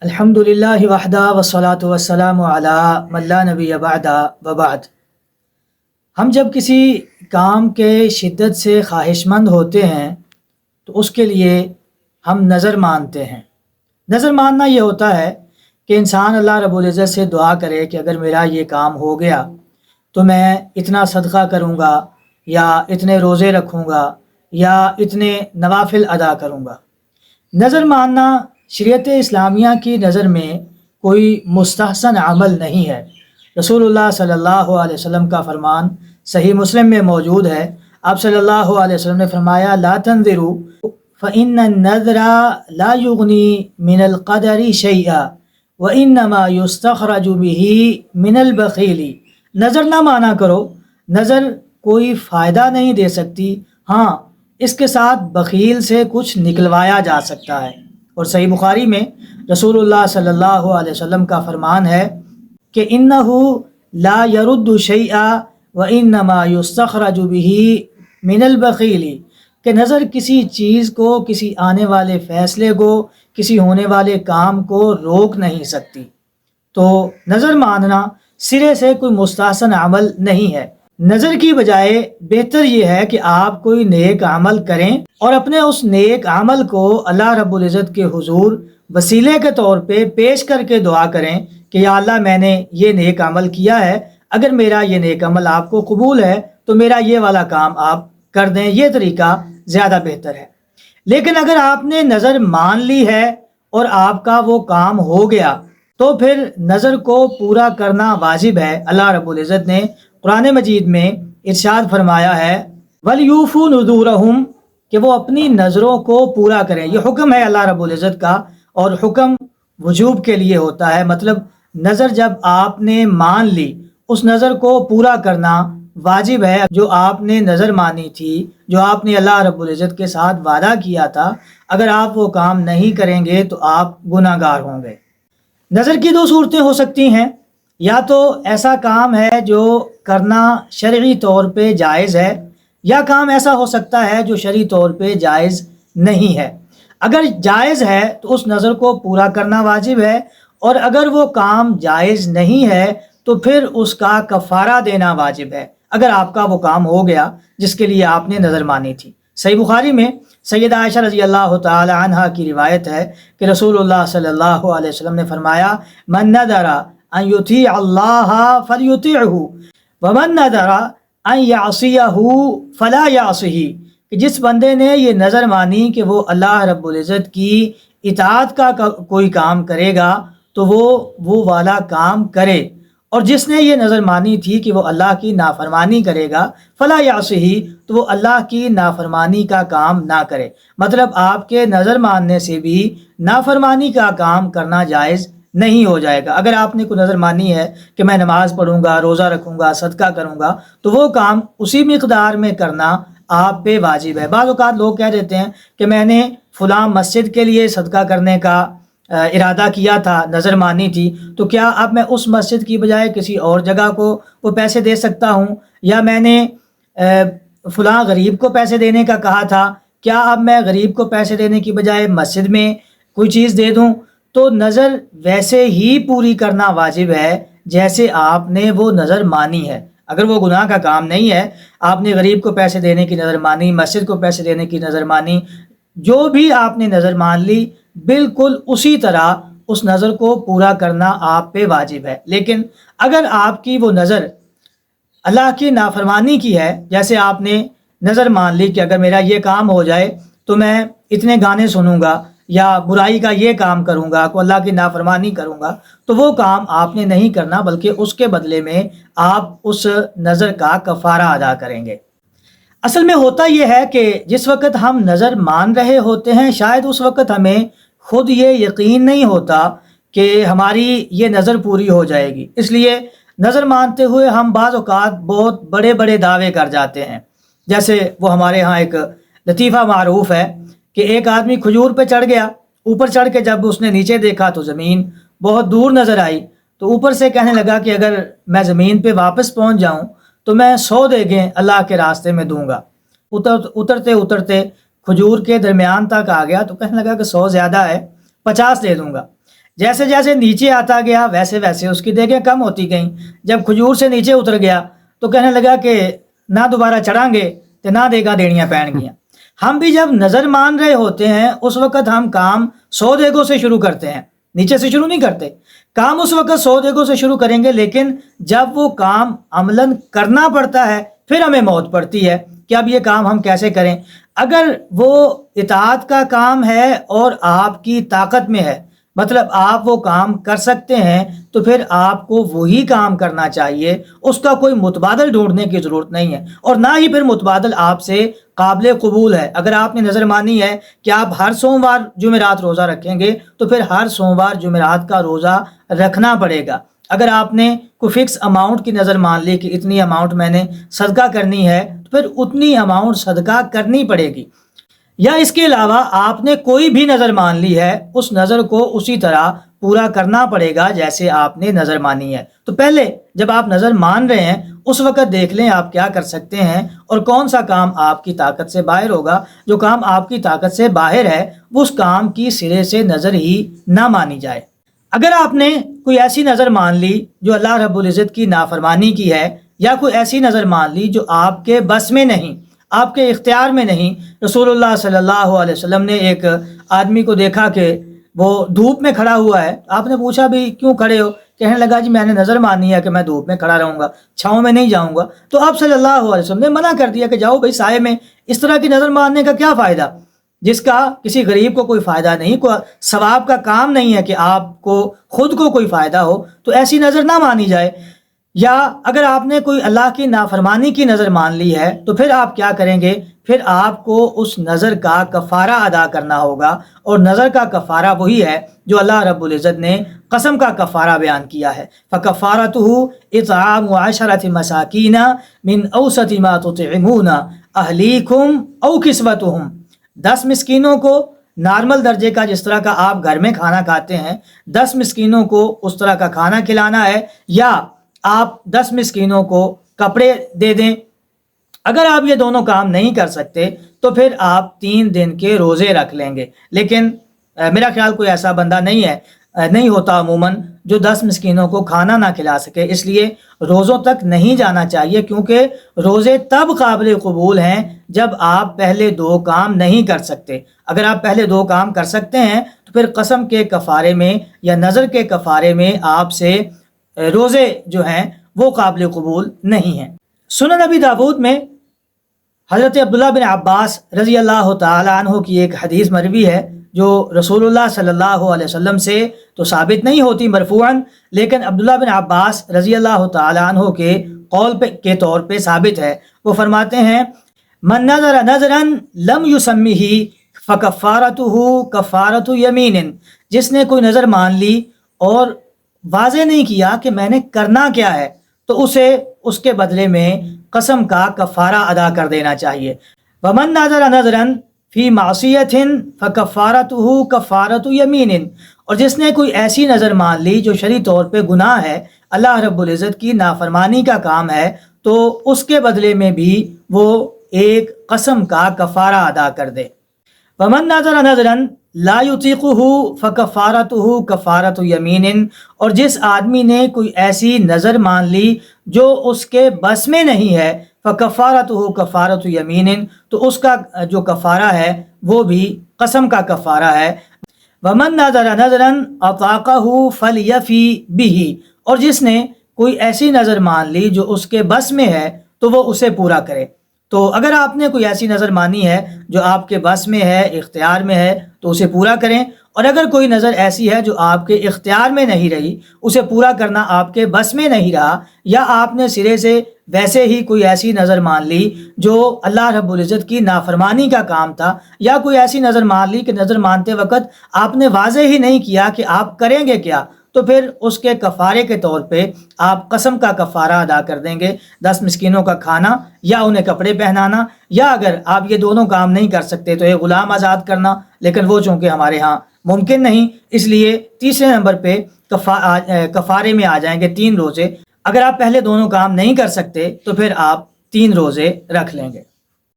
الحمدللہ وحدہ والصلاۃ والسلام علی من لا نبی بعدہ وبعد۔ ہم جب کسی کام کے شدت سے خواہش مند ہوتے ہیں تو اس کے لیے ہم نظر مانتے ہیں۔ نظر ماننا یہ ہوتا ہے کہ انسان اللہ رب العزت سے دعا کرے کہ اگر میرا یہ کام ہو گیا تو میں اتنا صدقہ کروں گا، یا اتنے روزے رکھوں گا، یا اتنے نوافل ادا کروں گا۔ نظر ماننا شریعت اسلامیہ کی نظر میں کوئی مستحسن عمل نہیں ہے۔ رسول اللہ صلی اللہ علیہ وسلم کا فرمان صحیح مسلم میں موجود ہے۔ آپ صلی اللہ علیہ وسلم نے فرمایا لا تنظروا فإن النذر لا يغني من القدر شيئا وإنما يستخرج به من البخيل۔ نظر نہ مانا کرو، نظر کوئی فائدہ نہیں دے سکتی، ہاں اس کے ساتھ بخیل سے کچھ نکلوایا جا سکتا ہے۔ اور صحیح بخاری میں رسول اللہ صلی اللہ علیہ وسلم کا فرمان ہے کہ انہ لا يرد شیئا وانما یستخرج به من البخیل، کہ نظر کسی چیز کو، کسی آنے والے فیصلے کو، کسی ہونے والے کام کو روک نہیں سکتی۔ تو نظر ماننا سرے سے کوئی مستحسن عمل نہیں ہے۔ نظر کی بجائے بہتر یہ ہے کہ آپ کوئی نیک عمل کریں اور اپنے اس نیک عمل کو اللہ رب العزت کے حضور وسیلے کے طور پہ پیش کر کے دعا کریں کہ یا اللہ میں نے یہ نیک عمل کیا ہے، اگر میرا یہ نیک عمل آپ کو قبول ہے تو میرا یہ والا کام آپ کر دیں۔ یہ طریقہ زیادہ بہتر ہے۔ لیکن اگر آپ نے نظر مان لی ہے اور آپ کا وہ کام ہو گیا تو پھر نظر کو پورا کرنا واجب ہے۔ اللہ رب العزت نے قرآن مجید میں ارشاد فرمایا ہے وَلْيُوفُوا نُذُورَهُمْ، کہ وہ اپنی نظروں کو پورا کریں۔ یہ حکم ہے اللہ رب العزت کا، اور حکم وجوب کے لیے ہوتا ہے، مطلب نظر جب آپ نے مان لی اس نظر کو پورا کرنا واجب ہے۔ جو آپ نے نظر مانی تھی، جو آپ نے اللہ رب العزت کے ساتھ وعدہ کیا تھا، اگر آپ وہ کام نہیں کریں گے تو آپ گناہ گار ہوں گے۔ نظر کی دو صورتیں ہو سکتی ہیں، یا تو ایسا کام ہے جو کرنا شرعی طور پہ جائز ہے، یا کام ایسا ہو سکتا ہے جو شرعی طور پہ جائز نہیں ہے۔ اگر جائز ہے تو اس نظر کو پورا کرنا واجب ہے، اور اگر وہ کام جائز نہیں ہے تو پھر اس کا کفارہ دینا واجب ہے اگر آپ کا وہ کام ہو گیا جس کے لیے آپ نے نظر مانی تھی۔ صحیح بخاری میں سیدہ عائشہ رضی اللہ تعالی عنہا کی روایت ہے کہ رسول اللہ صلی اللہ علیہ وسلم نے فرمایا من نذر ان یطیع اللہ فلیطیعہ ومن نذر ان یعصیہ فلا یعصہ، کہ جس بندے نے یہ نظر مانی کہ وہ اللہ رب العزت کی اطاعت کا کوئی کام کرے گا تو وہ والا کام کرے، اور جس نے یہ نظر مانی تھی کہ وہ اللہ کی نافرمانی کرے گا فلا یعصہ، تو وہ اللہ کی نافرمانی کا کام نہ کرے۔ مطلب آپ کے نظر ماننے سے بھی نافرمانی کا کام کرنا جائز نہیں ہو جائے گا۔ اگر آپ نے کوئی نظر مانی ہے کہ میں نماز پڑھوں گا، روزہ رکھوں گا، صدقہ کروں گا، تو وہ کام اسی مقدار میں کرنا آپ پہ واجب ہے۔ بعض اوقات لوگ کہہ دیتے ہیں کہ میں نے فلاں مسجد کے لیے صدقہ کرنے کا ارادہ کیا تھا، نظر مانی تھی، تو کیا اب میں اس مسجد کی بجائے کسی اور جگہ کو وہ پیسے دے سکتا ہوں؟ یا میں نے فلاں غریب کو پیسے دینے کا کہا تھا، کیا اب میں غریب کو پیسے دینے کی بجائے مسجد میں کوئی چیز دے دوں؟ تو نظر ویسے ہی پوری کرنا واجب ہے جیسے آپ نے وہ نظر مانی ہے۔ اگر وہ گناہ کا کام نہیں ہے، آپ نے غریب کو پیسے دینے کی نظر مانی، مسجد کو پیسے دینے کی نظر مانی، جو بھی آپ نے نظر مان لی بالکل اسی طرح اس نظر کو پورا کرنا آپ پہ واجب ہے۔ لیکن اگر آپ کی وہ نظر اللہ کی نافرمانی کی ہے، جیسے آپ نے نظر مان لی کہ اگر میرا یہ کام ہو جائے تو میں اتنے گانے سنوں گا، یا برائی کا یہ کام کروں گا، کو اللہ کی نافرمانی کروں گا، تو وہ کام آپ نے نہیں کرنا، بلکہ اس کے بدلے میں آپ اس نظر کا کفارہ ادا کریں گے۔ اصل میں ہوتا یہ ہے کہ جس وقت ہم نظر مان رہے ہوتے ہیں شاید اس وقت ہمیں خود یہ یقین نہیں ہوتا کہ ہماری یہ نظر پوری ہو جائے گی، اس لیے نظر مانتے ہوئے ہم بعض اوقات بہت بڑے بڑے دعوے کر جاتے ہیں۔ جیسے وہ ہمارے ہاں ایک لطیفہ معروف ہے کہ ایک آدمی کھجور پہ چڑھ گیا، اوپر چڑھ کے جب اس نے نیچے دیکھا تو زمین بہت دور نظر آئی، تو اوپر سے کہنے لگا کہ اگر میں زمین پہ واپس پہنچ جاؤں تو میں 100 دیگیں اللہ کے راستے میں دوں گا۔ اترتے اترتے کھجور کے درمیان تک آ گیا تو کہنے لگا کہ 100 زیادہ ہے، 50 دے دوں گا۔ جیسے جیسے نیچے آتا گیا ویسے ویسے اس کی دیگیں کم ہوتی گئیں. جب کھجور سے نیچے اتر گیا تو کہنے لگا کہ نہ دوبارہ چڑھیں گے تو نہ دیگاں دینیاں پین گیاں. ہم بھی جب نظر مان رہے ہوتے ہیں اس وقت ہم کام 100 دیگوں سے شروع کرتے ہیں، نیچے سے شروع نہیں کرتے. کام اس وقت 100 دیگوں سے شروع کریں گے، لیکن جب وہ کام عملاً کرنا پڑتا ہے پھر ہمیں موت پڑتی ہے کہ اب یہ کام ہم کیسے کریں. اگر وہ اطاعت کا کام ہے اور آپ کی طاقت میں ہے، مطلب آپ وہ کام کر سکتے ہیں، تو پھر آپ کو وہی کام کرنا چاہیے، اس کا کوئی متبادل ڈھونڈنے کی ضرورت نہیں ہے. اور نہ ہی پھر متبادل آپ سے قابل قبول ہے. اگر آپ نے نظر مانی ہے کہ آپ ہر سوموار جمعرات روزہ رکھیں گے تو پھر ہر سوموار جمعرات کا روزہ رکھنا پڑے گا. اگر آپ نے کوئی فکس اماؤنٹ کی نظر مان لی کہ اتنی اماؤنٹ میں نے صدقہ کرنی ہے تو پھر اتنی اماؤنٹ صدقہ کرنی پڑے گی. یا اس کے علاوہ آپ نے کوئی بھی نظر مان لی ہے، اس نظر کو اسی طرح پورا کرنا پڑے گا جیسے آپ نے نظر مانی ہے. تو پہلے جب آپ نظر مان رہے ہیں اس وقت دیکھ لیں آپ کیا کر سکتے ہیں اور کون سا کام آپ کی طاقت سے باہر ہوگا. جو کام آپ کی طاقت سے باہر ہے اس کام کی سرے سے نظر ہی نہ مانی جائے. اگر آپ نے کوئی ایسی نظر مان لی جو اللہ رب العزت کی نافرمانی کی ہے، یا کوئی ایسی نظر مان لی جو آپ کے بس میں نہیں، آپ کے اختیار میں نہیں. رسول اللہ صلی اللہ علیہ وسلم نے ایک آدمی کو دیکھا کہ وہ دھوپ میں کھڑا ہوا ہے. آپ نے پوچھا بھی کیوں کھڑے ہو؟ کہنے لگا جی میں نے نظر مانی ہے کہ میں دھوپ میں کھڑا رہوں گا، چھاؤں میں نہیں جاؤں گا. تو آپ صلی اللہ علیہ وسلم نے منع کر دیا کہ جاؤ بھائی سائے میں. اس طرح کی نظر ماننے کا کیا فائدہ جس کا کسی غریب کو کوئی فائدہ نہیں، کوئی ثواب کا کام نہیں ہے کہ آپ کو خود کو کوئی فائدہ ہو، تو ایسی نظر نہ مانی جائے. یا اگر آپ نے کوئی اللہ کی نافرمانی کی نظر مان لی ہے تو پھر آپ کیا کریں گے؟ پھر آپ کو اس نظر کا کفارہ ادا کرنا ہوگا. اور نظر کا کفارہ وہی ہے جو اللہ رب العزت نے قسم کا کفارہ بیان کیا ہے. فَكَفَّارَتُهُ إِطْعَامُ عَشَرَةِ مَسَاكِينَ مِنْ أَوْسَطِ مَا تُطْعِمُونَ أَهْلِيكُمْ أَوْ كِسْوَتُهُمْ. 10 مسکینوں کو نارمل درجے کا جس طرح کا آپ گھر میں کھانا کھاتے ہیں 10 مسکینوں کو اس طرح کا کھانا کھلانا ہے، یا آپ 10 مسکینوں کو کپڑے دے دیں. اگر آپ یہ دونوں کام نہیں کر سکتے تو پھر آپ 3 دن کے روزے رکھ لیں گے. لیکن میرا خیال کوئی ایسا بندہ نہیں ہوتا عموماً جو 10 مسکینوں کو کھانا نہ کھلا سکے، اس لیے روزوں تک نہیں جانا چاہیے، کیونکہ روزے تب قابل قبول ہیں جب آپ پہلے 2 کام نہیں کر سکتے. اگر آپ پہلے 2 کام کر سکتے ہیں تو پھر قسم کے کفارے میں یا نظر کے کفارے میں آپ سے روزے جو ہیں وہ قابل قبول نہیں ہیں. سنن ابی داود میں حضرت عبداللہ بن عباس رضی اللہ تعالی عنہ کی ایک حدیث مروی ہے جو رسول اللہ صلی اللہ علیہ وسلم سے تو ثابت نہیں ہوتی مرفوعاً، لیکن عبداللہ بن عباس رضی اللہ تعالی عنہ کے قول کے طور پہ ثابت ہے. وہ فرماتے ہیں من نظر نظرا لم یسمہ فکفارتہ کفارۃ یمین. جس نے کوئی نظر مان لی اور واضح نہیں کیا کہ میں نے کرنا کیا ہے تو اسے اس کے بدلے میں قسم کا کفارہ ادا کر دینا چاہیے. ومن نظر نظرا فی معصیۃ فکفارتہ کفارۃ یمین. اور جس نے کوئی ایسی نظر مان لی جو شرعی طور پہ گناہ ہے، اللہ رب العزت کی نافرمانی کا کام ہے، تو اس کے بدلے میں بھی وہ ایک قسم کا کفارہ ادا کر دے. ومن نظر نظرا لا یطیقہ فکفارتہ کفارۃ یمین. اور جس آدمی نے کوئی ایسی نظر مان لی جو اس کے بس میں نہیں ہے، فکفارتہ کفارۃ یمین، تو اس کا جو کفارہ ہے وہ بھی قسم کا کفارہ ہے. ومن نظر نظرا اطاقہ فلیفی بہ. اور جس نے کوئی ایسی نظر مان لی جو اس کے بس میں ہے تو وہ اسے پورا کرے. تو اگر آپ نے کوئی ایسی نظر مانی ہے جو آپ کے بس میں ہے، اختیار میں ہے، تو اسے پورا کریں. اور اگر کوئی نظر ایسی ہے جو آپ کے اختیار میں نہیں رہی، اسے پورا کرنا آپ کے بس میں نہیں رہا، یا آپ نے سرے سے ویسے ہی کوئی ایسی نظر مان لی جو اللہ رب العزت کی نافرمانی کا کام تھا، یا کوئی ایسی نظر مان لی کہ نظر مانتے وقت آپ نے واضح ہی نہیں کیا کہ آپ کریں گے کیا، تو پھر اس کے کفارے کے طور پہ آپ قسم کا کفارہ ادا کر دیں گے. 10 مسکینوں کا کھانا یا انہیں کپڑے پہنانا، یا اگر آپ یہ دونوں کام نہیں کر سکتے تو ایک غلام آزاد کرنا، لیکن وہ چونکہ ہمارے ہاں ممکن نہیں، اس لیے تیسرے نمبر پہ کفارے میں آ جائیں گے 3 روزے. اگر آپ پہلے دونوں کام نہیں کر سکتے تو پھر آپ 3 روزے رکھ لیں گے.